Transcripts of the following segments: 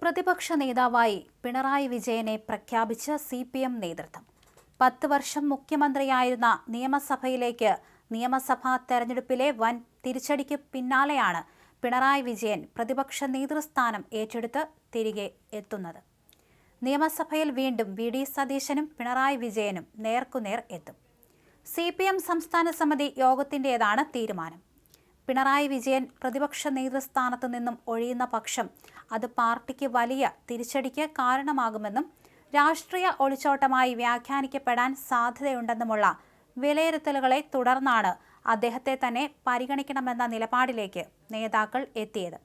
പ്രതിപക്ഷ നേതാവായി പിണറായി വിജയനെ പ്രഖ്യാപിച്ച CPM നേതൃത്വം. 10 വർഷം മുഖ്യമന്ത്രിയായിരുന്ന നിയമസഭയിലേക്ക് നിയമസഭാ തെരഞ്ഞെടുപ്പിലെ വൻ തിരിച്ചടിക്ക് പിന്നാലെയാണ് പിണറായി വിജയൻ പ്രതിപക്ഷ നേതൃസ്ഥാനം ഏറ്റെടുത്ത് തിരികെ എത്തുന്നത്. നിയമസഭയിൽ വീണ്ടും VD സതീശനും പിണറായി വിജയനും നേർക്കുനേർ എത്തും. CPM സംസ്ഥാന സമിതി യോഗത്തിൻ്റേതാണ് തീരുമാനം. പിണറായി വിജയൻ പ്രതിപക്ഷ നേതൃസ്ഥാനത്തു നിന്നും ഒഴിയുന്ന പക്ഷം അത് പാർട്ടിക്ക് വലിയ തിരിച്ചടിക്ക് കാരണമാകുമെന്നും രാഷ്ട്രീയ ഒളിച്ചോട്ടമായി വ്യാഖ്യാനിക്കപ്പെടാൻ സാധ്യതയുണ്ടെന്നുമുള്ള വിലയിരുത്തലുകളെ തുടർന്നാണ് അദ്ദേഹത്തെ തന്നെ പരിഗണിക്കണമെന്ന നിലപാടിലേക്ക് നേതാക്കൾ എത്തിയത്.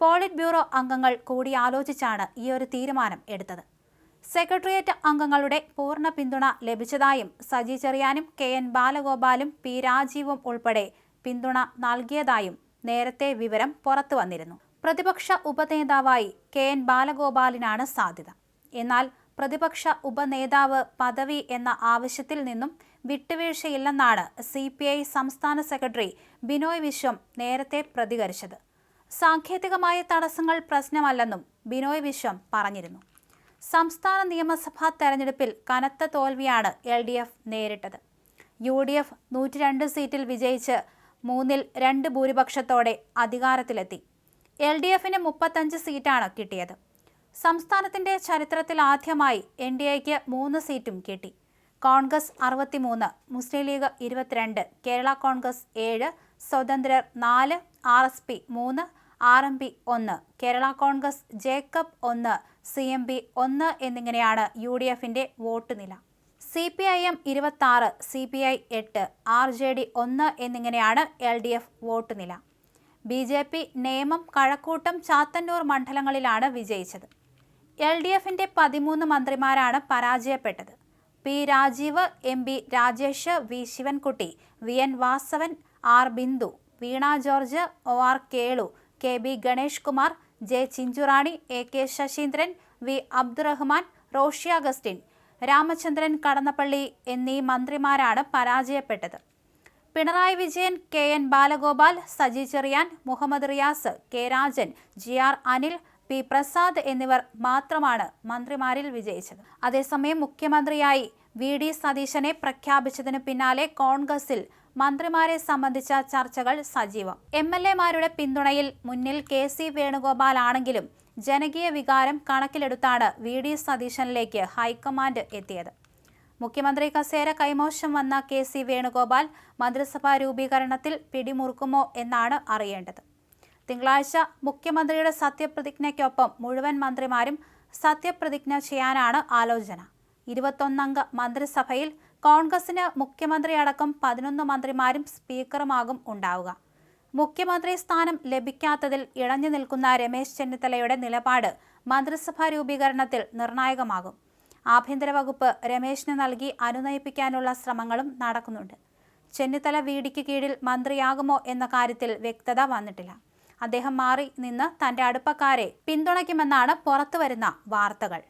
പോളിറ്റ് ബ്യൂറോ അംഗങ്ങൾ കൂടിയാലോചിച്ചാണ് ഈ ഒരു തീരുമാനം എടുത്തത്. സെക്രട്ടേറിയറ്റ് അംഗങ്ങളുടെ പൂർണ്ണ പിന്തുണ ലഭിച്ചതായും സജി ചെറിയാനും KN ബാലഗോപാലും P രാജീവും ഉൾപ്പെടെ പിന്തുണ നൽകിയതായും നേരത്തെ വിവരം പുറത്തു വന്നിരുന്നു. പ്രതിപക്ഷ ഉപനേതാവായി KN ബാലഗോപാലിനാണ് സാധ്യത. എന്നാൽ പ്രതിപക്ഷ ഉപനേതാവ് പദവി എന്ന ആവശ്യത്തിൽ നിന്നും വിട്ടുവീഴ്ചയില്ലെന്നാണ് CPI സംസ്ഥാന സെക്രട്ടറി ബിനോയ് വിശ്വം നേരത്തെ പ്രതികരിച്ചത്. സാങ്കേതികമായ തടസ്സങ്ങൾ പ്രശ്നമല്ലെന്നും ബിനോയ് വിശ്വം പറഞ്ഞിരുന്നു. സംസ്ഥാന നിയമസഭാ തെരഞ്ഞെടുപ്പിൽ കനത്ത തോൽവിയാണ് LDF നേരിട്ടത്. UDF 102 സീറ്റിൽ വിജയിച്ച് 3-2 ഭൂരിപക്ഷത്തോടെ അധികാരത്തിലെത്തി. LDFന് 35 സീറ്റാണ് കിട്ടിയത്. സംസ്ഥാനത്തിന്റെ ചരിത്രത്തിൽ ആദ്യമായി NDAയ്ക്ക് 3 സീറ്റും കിട്ടി. കോൺഗ്രസ് 63, മുസ്ലിം ലീഗ് 22, കേരള കോൺഗ്രസ് 7, സ്വതന്ത്രർ 4, RSP 3, RMP 1, Kerala Congress Jacob 1, CMP 1 എന്നിങ്ങനെയാണ് UDFന്റെ വോട്ട് നില. CPIM 26, CPI 8, RJD 1 എന്നിങ്ങനെയാണ് LDF വോട്ട് നില. BJP നേമം, കഴക്കൂട്ടം, ചാത്തന്നൂർ മണ്ഡലങ്ങളിലാണ് വിജയിച്ചത്. LDFന്റെ 13 മന്ത്രിമാരാണ് പരാജയപ്പെട്ടത്. P Rajeev, MB Rajesh, V Sivankutty, VN Vasavan, R Bindu, Veena George, OR Kelu, KB Ganesh Kumar, J Chinchurani, AK Saseendran, V Abdurahman, Roshy Augustine, Ramachandran Kadannappally എന്നീ മന്ത്രിമാരാണ് പരാജയപ്പെട്ടത്. Pinarayi Vijayan, KN Balagopal, Saji Cherian, Muhammad Riyas, K Rajan, GR Anil, P Prasad എന്നിവർ മാത്രമാണ് മന്ത്രിമാരിൽ വിജയിച്ചത്. അതേസമയം മുഖ്യമന്ത്രിയായി VD സതീശനെ പ്രഖ്യാപിച്ചതിനു പിന്നാലെ കോൺഗ്രസിൽ മന്ത്രിമാരെ സംബന്ധിച്ച ചർച്ചകൾ സജീവം. MLAമാരുടെ പിന്തുണയിൽ മുന്നിൽ KC വേണുഗോപാൽ ആണെങ്കിലും ജനകീയ വികാരം കണക്കിലെടുത്താണ് VD സതീശനിലേക്ക് ഹൈക്കമാൻഡ് എത്തിയത്. മുഖ്യമന്ത്രി കസേര കൈമോശം വന്ന KC വേണുഗോപാൽ മന്ത്രിസഭാ രൂപീകരണത്തിൽ പിടിമുറുക്കുമോ എന്നാണ് അറിയേണ്ടത്. തിങ്കളാഴ്ച മുഖ്യമന്ത്രിയുടെ സത്യപ്രതിജ്ഞയ്ക്കൊപ്പം മുഴുവൻ മന്ത്രിമാരും സത്യപ്രതിജ്ഞ ചെയ്യാനാണ് ആലോചന. 21 അംഗ മന്ത്രിസഭയിൽ കോൺഗ്രസിന് മുഖ്യമന്ത്രി അടക്കം 11 മന്ത്രിമാരും സ്പീക്കറുമാകും ഉണ്ടാവുക. മുഖ്യമന്ത്രി സ്ഥാനം ലഭിക്കാത്തതിൽ ഇഴഞ്ഞു നിൽക്കുന്ന രമേശ് ചെന്നിത്തലയുടെ നിലപാട് മന്ത്രിസഭാ രൂപീകരണത്തിൽ നിർണായകമാകും. ആഭ്യന്തര വകുപ്പ് രമേശിന് നൽകി അനുനയിപ്പിക്കാനുള്ള ശ്രമങ്ങളും നടക്കുന്നുണ്ട്. ചെന്നിത്തല VDക്ക് കീഴിൽ മന്ത്രിയാകുമോ എന്ന കാര്യത്തിൽ വ്യക്തത വന്നിട്ടില്ല. അദ്ദേഹം മാറി നിന്ന് തന്റെ അടുപ്പക്കാരെ പിന്തുണയ്ക്കുമെന്നാണ് പുറത്തുവരുന്ന വാർത്തകൾ.